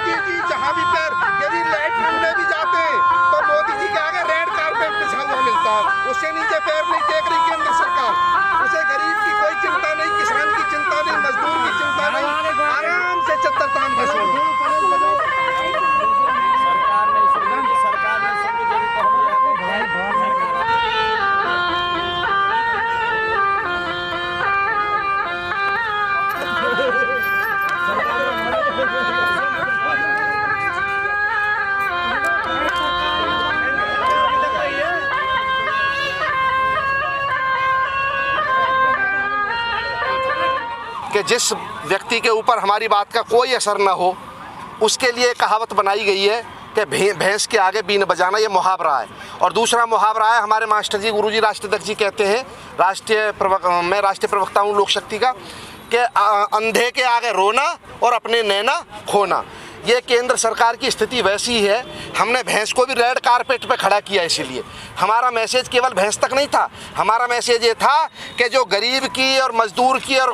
मोदी जी जहाँ भी पैर यदि लैट्रिन में भी जाते हैं तो मोदी जी के आगे रेड कारपेट बिछा हुआ मिलता है, उससे नीचे पैर नहीं टेक रही केंद्र सरकार। उसे गरीब की कोई चिंता नहीं, किसान की चिंता नहीं, मजदूर की चिंता नहीं, आराम से चद्दर तान के सो। कि जिस व्यक्ति के ऊपर हमारी बात का कोई असर न हो उसके लिए कहावत बनाई गई है कि भैंस के आगे बीन बजाना, ये मुहावरा है। और दूसरा मुहावरा है, हमारे मास्टर जी गुरुजी राष्ट्राध्यक्ष जी कहते हैं, मैं राष्ट्रीय प्रवक्ता हूँ लोक शक्ति का, कि अंधे के आगे रोना और अपने नैना खोना। ये केंद्र सरकार की स्थिति वैसी है। हमने भैंस को भी रेड कारपेट पे खड़ा किया, इसीलिए हमारा मैसेज केवल भैंस तक नहीं था। हमारा मैसेज ये था कि जो गरीब की और मजदूर की और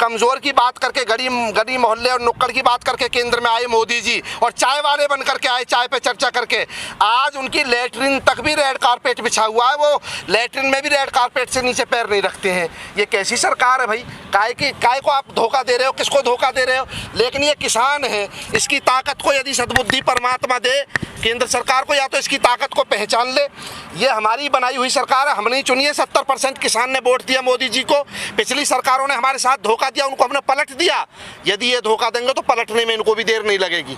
कमज़ोर की बात करके, गरीब मोहल्ले और नुक्कड़ की बात करके केंद्र में आए मोदी जी और चाय वाले बन करके आए, चाय पे चर्चा करके, आज उनकी लैट्रिन तक भी रेड कारपेट बिछा हुआ है। वो लैट्रिन में भी रेड कारपेट से नीचे पैर नहीं रखते हैं। ये कैसी सरकार है भाई? काय को आप धोखा दे रहे हो? किसको धोखा दे रहे हो? लेकिन ये किसान है, इसकी ताकत को यदि सद्बुद्धि परमात्मा दे केंद्र सरकार को, या तो इसकी ताकत को पहचान ले। ये हमारी बनाई हुई सरकार है, हमने ही चुनी है। 70% किसान ने वोट दिया मोदी जी को। पिछली सरकारों ने हमारे साथ धोखा दिया, उनको हमने पलट दिया। यदि ये धोखा देंगे तो पलटने में इनको भी देर नहीं लगेगी।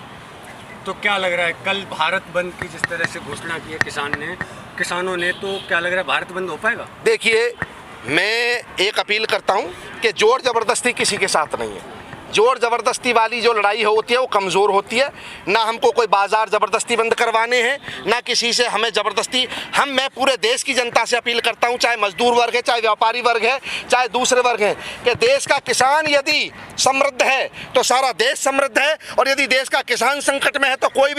तो क्या लग रहा है, कल भारत बंद की जिस तरह से घोषणा की है किसानों ने, तो क्या लग रहा है भारत बंद हो पाएगा? देखिए, मैं एक अपील करता हूँ कि जोर ज़बरदस्ती किसी के साथ नहीं है। जोर ज़बरदस्ती वाली जो लड़ाई होती है वो कमज़ोर होती है। ना हमको कोई बाज़ार ज़बरदस्ती बंद करवाने हैं, ना किसी से हमें ज़बरदस्ती। मैं पूरे देश की जनता से अपील करता हूँ, चाहे मजदूर वर्ग है, चाहे व्यापारी वर्ग है, चाहे दूसरे वर्ग हैं, कि देश का किसान यदि समृद्ध है तो सारा देश समृद्ध है, और यदि देश का किसान संकट में है तो कोई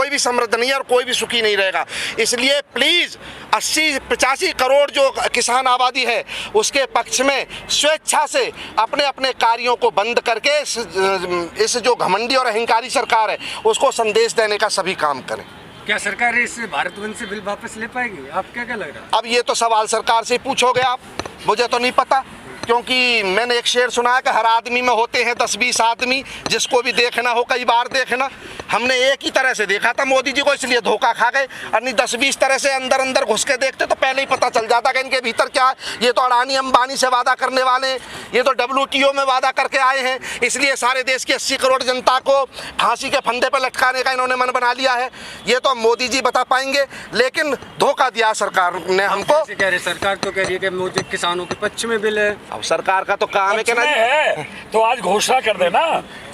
भी समृद्ध नहीं है और कोई भी सुखी नहीं रहेगा। इसलिए प्लीज़ 80-85 करोड़ जो किसान आबादी है उसके पक्ष में स्वेच्छा से अपने अपने कार्यों को बंद करके इस जो घमंडी और अहंकारी सरकार है उसको संदेश देने का सभी काम करें। क्या सरकार इस भारत बंद से बिल वापस ले पाएगी? आप क्या लग रहा है? अब ये तो सवाल सरकार से पूछोगे आप, मुझे तो नहीं पता। क्योंकि मैंने एक शेर सुना है कि हर आदमी में होते हैं 10-20 आदमी, जिसको भी देखना हो कई बार देखना। हमने एक ही तरह से देखा था मोदी जी को, इसलिए धोखा खा गए। और नहीं 10-20 तरह से अंदर घुस के देखते तो पहले ही पता चल जाता कि इनके भीतर क्या है। ये तो अडानी अंबानी से वादा करने वाले हैं, ये तो WTO में वादा करके आए हैं। इसलिए सारे देश की 80 करोड़ जनता को फांसी के फंदे पर लटकाने का इन्होंने मन बना लिया है। ये तो मोदी जी बता पाएंगे, लेकिन धोखा दिया सरकार ने हमको। सरकार तो कह रही है कि मोदी किसानों के पक्ष में बिल है। अब सरकार का तो काम है कि ना है, तो आज घोषणा कर देना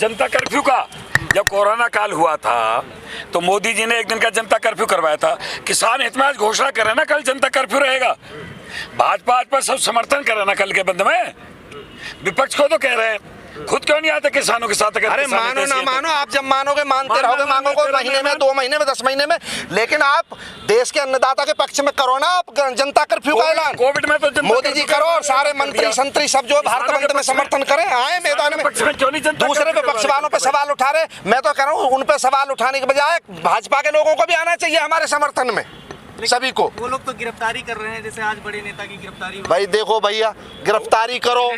जनता कर्फ्यू का। जब कोरोना काल हुआ था तो मोदी जी ने एक दिन का जनता कर्फ्यू करवाया था। किसान हित में आज घोषणा कर रहे ना कल जनता कर्फ्यू रहेगा। भाजपा पर सब समर्थन कर रहे ना कल के बंद में। विपक्ष को तो कह रहे हैं, खुद क्यों नहीं आते किसानों के साथ? अरे मानो ना मानो, आप जब मानोगे, मानते रहोगे, मांगोगे महीने में, 2 महीने में, 10 महीने में, लेकिन आप देश के अन्नदाता के पक्ष में करो ना आप जनता कर्फ्यू का ऐलान। कोविड में तो मोदी जी करो और सारे मंत्री संतरी सब जो भारत बंद में समर्थन करें, आए मैदान में। दूसरे विपक्ष वालों पे सवाल उठा रहे, मैं तो कह रहा हूँ उन पे सवाल उठाने के बजाय भाजपा के लोगों को भी आना चाहिए हमारे समर्थन में, सभी को। वो लोग तो गिरफ्तारी कर रहे हैं, जैसे आज बड़े नेता की गिरफ्तारी। भाई देखो भैया, गिरफ्तारी करो।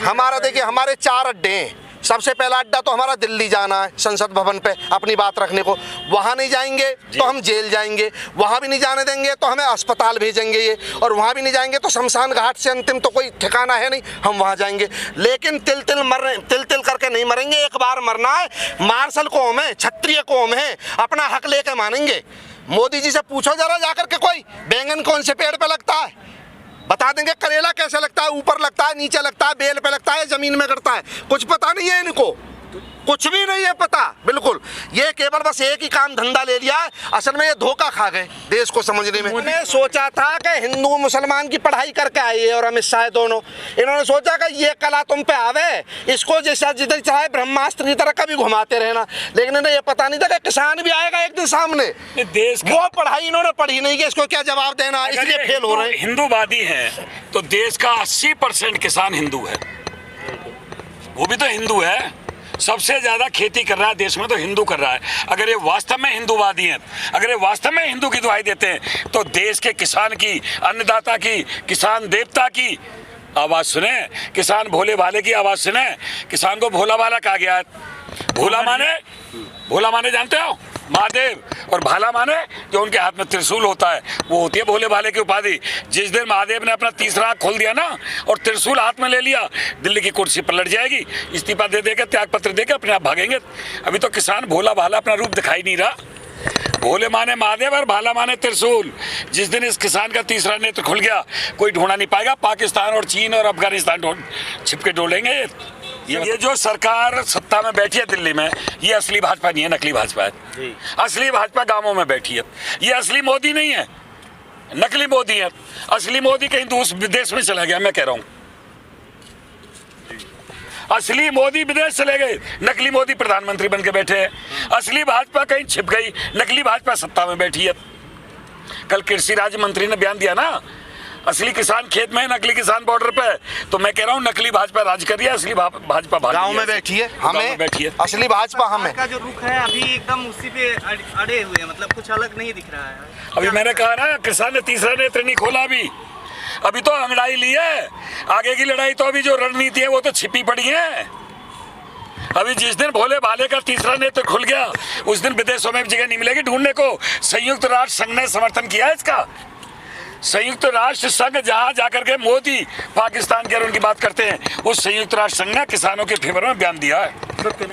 हमारा देखिए, हमारे 4 अड्डे हैं। सबसे पहला अड्डा तो हमारा दिल्ली जाना है, संसद भवन पे अपनी बात रखने को। वहाँ नहीं जाएंगे तो हम जेल जाएंगे, वहाँ भी नहीं जाने देंगे तो हमें अस्पताल भेजेंगे ये, और वहाँ भी नहीं जाएंगे तो शमशान घाट से अंतिम तो कोई ठिकाना है नहीं, हम वहाँ जाएंगे। लेकिन तिल तिल करके नहीं मरेंगे। एक बार मरना है। मार्शल कौम है, क्षत्रिय कौम है, अपना हक लेके मानेंगे। मोदी जी से पूछो जरा जाकर के, कोई बैंगन कौन से पेड़ पे लगता है? बता देंगे। करेला कैसे लगता है? ऊपर लगता है, नीचे लगता है, बेल पे लगता है, जमीन में करता है? कुछ पता नहीं है इनको, कुछ भी नहीं है पता, बिल्कुल। ये केवल बस एक ही काम धंधा ले लिया है। असल में ये धोखा खा गए देश को समझने में। मैंने सोचा था कि हिंदू मुसलमान की पढ़ाई करके आए और अमित शाह दोनों, इन्होंने सोचा कि ये कला तुम पे आवे, इसको जैसा जिधर चाहे ब्रह्मास्त्र की तरह कभी घुमाते रहना। लेकिन इन्हें ये पता नहीं था कि किसान भी आएगा एक दिन सामने। देश वो पढ़ाई इन्होंने पढ़ी नहीं कि इसको क्या जवाब देना, इसलिए फेल हो रहे हैं। हिंदूवादी है तो देश का 80% किसान हिंदू है, वो भी तो हिंदू है। सबसे ज्यादा खेती कर रहा है देश में तो हिंदू कर रहा है। अगर ये वास्तव में हिंदूवादी हैं, अगर ये वास्तव में हिंदू की दुहाई देते हैं तो देश के किसान की, अन्नदाता की, किसान देवता की आवाज सुने, किसान भोले भाले की आवाज सुने। किसान को भोला भाला कहा गया है। भोला माने जानते हो? महादेव। और भाला माने जो उनके हाथ में त्रिशूल होता है, वो होती है भोले भाले की उपाधि। जिस दिन महादेव ने अपना तीसरा आंख खोल दिया ना और त्रिशूल हाथ में ले लिया, दिल्ली की कुर्सी पलट जाएगी। इस्तीफा दे देकर, त्याग पत्र देकर अपने आप भागेंगे। अभी तो किसान भोला भाला अपना रूप दिखाई नहीं रहा। भोले माने महादेव और भाला माने त्रिशूल। जिस दिन इस किसान का तीसरा नेत्र खुल गया, कोई ढूंढा नहीं पाएगा। पाकिस्तान और चीन और अफगानिस्तान छिपके ढूंढेंगे। ये जो सरकार सत्ता में बैठी है दिल्ली में, ये असली भाजपा नहीं है, नकली भाजपा है। असली भाजपा गांवों में बैठी है। ये असली मोदी नहीं है, नकली मोदी है। असली मोदी कहीं दूसरे विदेश में चला गया, मैं कह रहा हूं। असली मोदी विदेश चले गए, नकली मोदी प्रधानमंत्री बन के बैठे हैं। असली भाजपा कहीं छिप गई, नकली भाजपा सत्ता में बैठी है। कल कृषि राज्य मंत्री ने बयान दिया ना, असली किसान खेत में है, नकली किसान बॉर्डर पे है। तो मैं कह रहा हूँ नकली भाजपा राज कर रही है, असली भाजपा गांव में बैठी है। हमें बैठी है असली भाजपा हमें का जो रुख है अभी एकदम उसी पे अड़े हुए हैं, मतलब कुछ अलग नहीं दिख रहा है। अभी मैंने कहा ना, किसान ने तीसरा नेत्र नहीं खोला। अभी तो अंगड़ाई ली है। आगे की लड़ाई तो अभी जो रणनीति है वो तो छिपी पड़ी है। अभी जिस दिन भोले भाले का तीसरा नेत्र खुल गया, उस दिन विदेशों में जगह नहीं मिलेगी ढूंढने को। संयुक्त राष्ट्र संघ ने समर्थन किया है इसका। संयुक्त राष्ट्र संघ जहां जाकर के मोदी पाकिस्तान के उनकी बात करते हैं, उस संयुक्त राष्ट्र संघ ने किसानों के फेवर में बयान दिया है।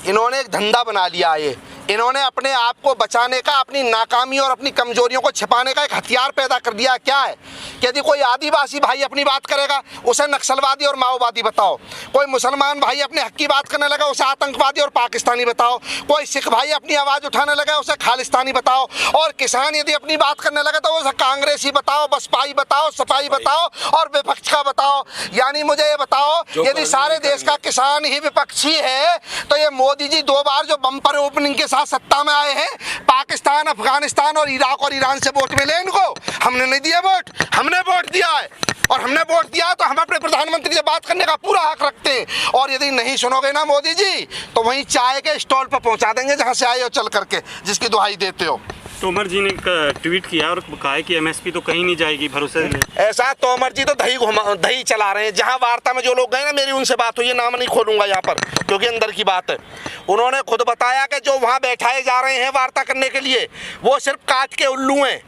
इन्होंने एक धंधा बना लिया है। इन्होंने अपने आप को बचाने का, अपनी नाकामी और अपनी कमजोरियों को छिपाने का एक हथियार पैदा कर दिया। क्या है कि यदि कोई आदिवासी भाई अपनी बात करेगा, उसे नक्सलवादी और माओवादी बताओ। कोई मुसलमान भाई अपने हक की बात करने लगा, उसे आतंकवादी और पाकिस्तानी बताओ। कोई सिख भाई अपनी आवाज़ उठाने लगा, उसे खालिस्तानी बताओ। और किसान यदि अपनी बात करने लगा तो उसे कांग्रेसी बताओ, बसपाई बताओ, सपाई बताओ और विपक्ष का बताओ। यानी मुझे ये बताओ, यदि सारे देश का किसान ही विपक्षी है तो ये मोदी जी 2 बार जो बम्पर ओपनिंग के साथ सत्ता में आए हैं, पाकिस्तान, अफगानिस्तान और इराक और ईरान से वोट मिले इनको। हमने नहीं दिया वोट, हमने वोट दिया है। और हमने वोट दिया तो हम अपने प्रधानमंत्री से बात करने का पूरा हक रखते हैं। और यदि नहीं सुनोगे ना मोदी जी, तो वहीं चाय के स्टॉल पर पहुंचा देंगे जहां से आए हो चल करके, जिसकी दुहाई देते हो। तोमर जी ने ट्वीट किया और कहा है कि एमएसपी तो कहीं नहीं जाएगी, भरोसे में। ऐसा तोमर जी तो दही चला रहे हैं। जहां वार्ता में जो लोग गए ना, मेरी उनसे बात हुई है, नाम नहीं खोलूंगा यहाँ पर क्योंकि अंदर की बात है। उन्होंने खुद बताया कि जो वहां बैठाए जा रहे हैं वार्ता करने के लिए, वो सिर्फ काट के उल्लू हैं।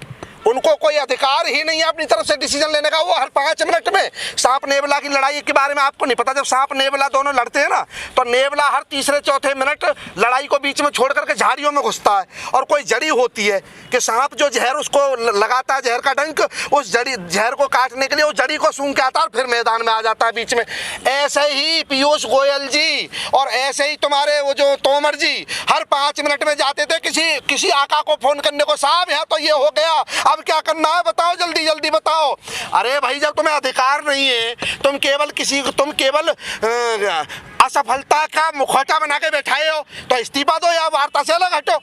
उनको कोई अधिकार ही नहीं है अपनी तरफ से डिसीजन लेने का। वो हर 5 मिनट में सांप नेवला की लड़ाई के बारे में आपको नहीं पता, जब सांप नेवला दोनों लड़ते हैं ना, तो नेवला हर तीसरे चौथे मिनट लड़ाई को बीच में छोड़ करके झाड़ियों में घुसता है। और कोई जड़ी होती है कि सांप जो जहर उसको लगाता है, जहर का डंक, उस जहर को काटने के लिए उस जड़ी को सूंघ के आता है और फिर मैदान में आ जाता है बीच में। ऐसे ही पीयूष गोयल जी और ऐसे ही तुम्हारे वो जो तोमर जी हर 5 मिनट में जाते थे किसी आका को फोन करने को, साहब यहाँ तो ये हो गया, अब क्या करना है बताओ, जल्दी जल्दी बताओ। अरे भाई, जब तुम्हें अधिकार नहीं है, तुम केवल असफलता का मुखौटा बना के बैठाए हो, तो इस्तीफा दो या वार्ता से अलग हटो।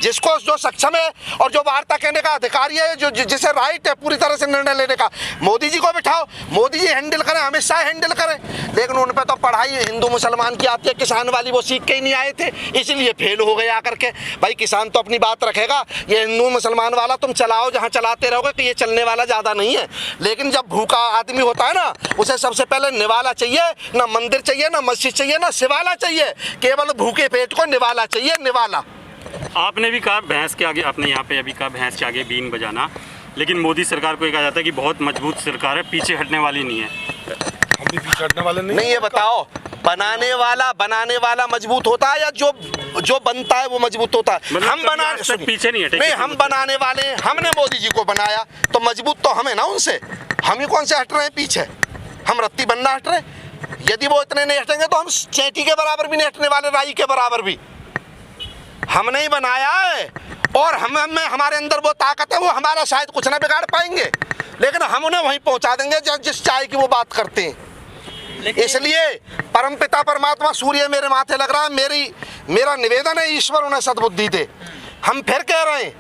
जिसको जो सक्षम है और जो वार्ता कहने का अधिकारी है, जो जिसे राइट है पूरी तरह से निर्णय लेने का, मोदी जी को बिठाओ, मोदी जी हैंडल करें, अमित शाह हैंडल करें। लेकिन उन पर तो पढ़ाई हिंदू मुसलमान की आती है, किसान वाली वो सीख के ही नहीं आए थे, इसलिए फेल हो गए आकर के। भाई किसान तो अपनी बात रखेगा, ये हिंदू मुसलमान वाला तुम चलाओ जहाँ चलाते रहोगे कि ये चलने वाला ज़्यादा नहीं है। लेकिन जब भूखा आदमी होता है ना, उसे सबसे पहले निवाला चाहिए, ना मंदिर चाहिए, ना मस्जिद चाहिए, ना शिवाला चाहिए, केवल भूखे पेट को निवाला चाहिए, निवाला। आपने भी कहा भैंस के आगे, आपने यहाँ पे अभी कहा भैंस के आगे बीन बजाना, लेकिन मोदी सरकार को ये कहा जाता है कि बहुत मजबूत सरकार है, पीछे हटने वाली नहीं है। हम भी पीछे हटने वाले नहीं। ये बताओ, बनाने वाला मजबूत होता है या जो बनता है वो मजबूत होता है? हम बनाने पीछे नहीं हटे। नहीं, हम बनाने वाले हैं। हमने मोदी जी को बनाया तो मजबूत तो हमें ना उनसे। हम ही कौन से हट रहे हैं पीछे? हम रत्ती बनना हट रहे। यदि वो इतने नहीं हटेंगे तो हम चेटी के बराबर भी नहीं हटने वाले, राई के बराबर भी। हमने ही बनाया है और हमारे अंदर वो ताकत है, वो हमारा शायद कुछ ना बिगाड़ पाएंगे, लेकिन हम उन्हें वहीं पहुंचा देंगे जिस चाय की वो बात करते हैं। इसलिए परमपिता परमात्मा सूर्य मेरे माथे लग रहा है, मेरा निवेदन है ईश्वर उन्हें सद्बुद्धि दे। हम फिर कह रहे हैं,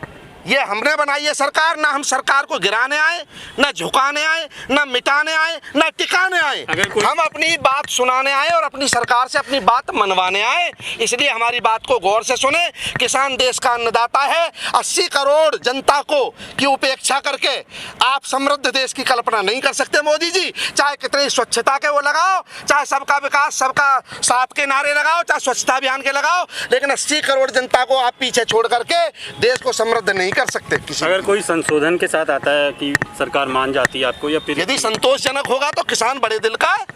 ये हमने बनाई है सरकार, ना हम सरकार को गिराने आए, ना झुकाने आए, ना मिटाने आए, ना टिकाने आए। हम अपनी बात सुनाने आए और अपनी सरकार से अपनी बात मनवाने आए। इसलिए हमारी बात को गौर से सुने। किसान देश का अन्नदाता है। 80 करोड़ जनता को की उपेक्षा करके आप समृद्ध देश की कल्पना नहीं कर सकते मोदी जी। चाहे कितनी स्वच्छता के वो लगाओ, चाहे सबका विकास सबका साथ के नारे लगाओ, चाहे स्वच्छता अभियान के लगाओ, लेकिन 80 करोड़ जनता को आप पीछे छोड़ करके देश को समृद्ध नहीं कर सकते किसी। अगर कोई संशोधन के साथ आता है कि सरकार मान जाती है आपको, या फिर यदि संतोषजनक होगा तो किसान बड़े दिल का है,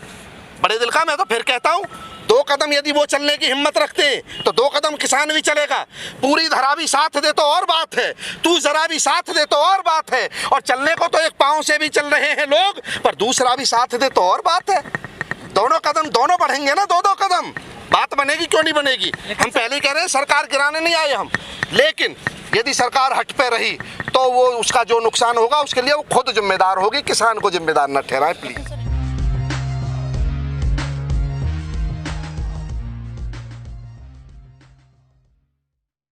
बड़े दिल का। मैं तो फिर कहता हूँ 2 कदम यदि वो चलने की हिम्मत रखते हैं तो 2 कदम किसान भी चलेगा। पूरी धरा भी साथ दे तो और बात है, तू जरा भी साथ दे तो और बात है, और चलने को तो एक पाँव से भी चल रहे हैं लोग, पर दूसरा भी साथ दे तो और बात है। दोनों कदम दोनों बढ़ेंगे ना, 2-2 कदम, बात बनेगी क्यों नहीं बनेगी। हम पहले कह रहे हैं सरकार गिराने नहीं आए हम, लेकिन यदि सरकार हट पे रही तो वो उसका जो नुकसान होगा उसके लिए वो खुद जिम्मेदार होगी, किसान को जिम्मेदार न ठहराए प्लीज।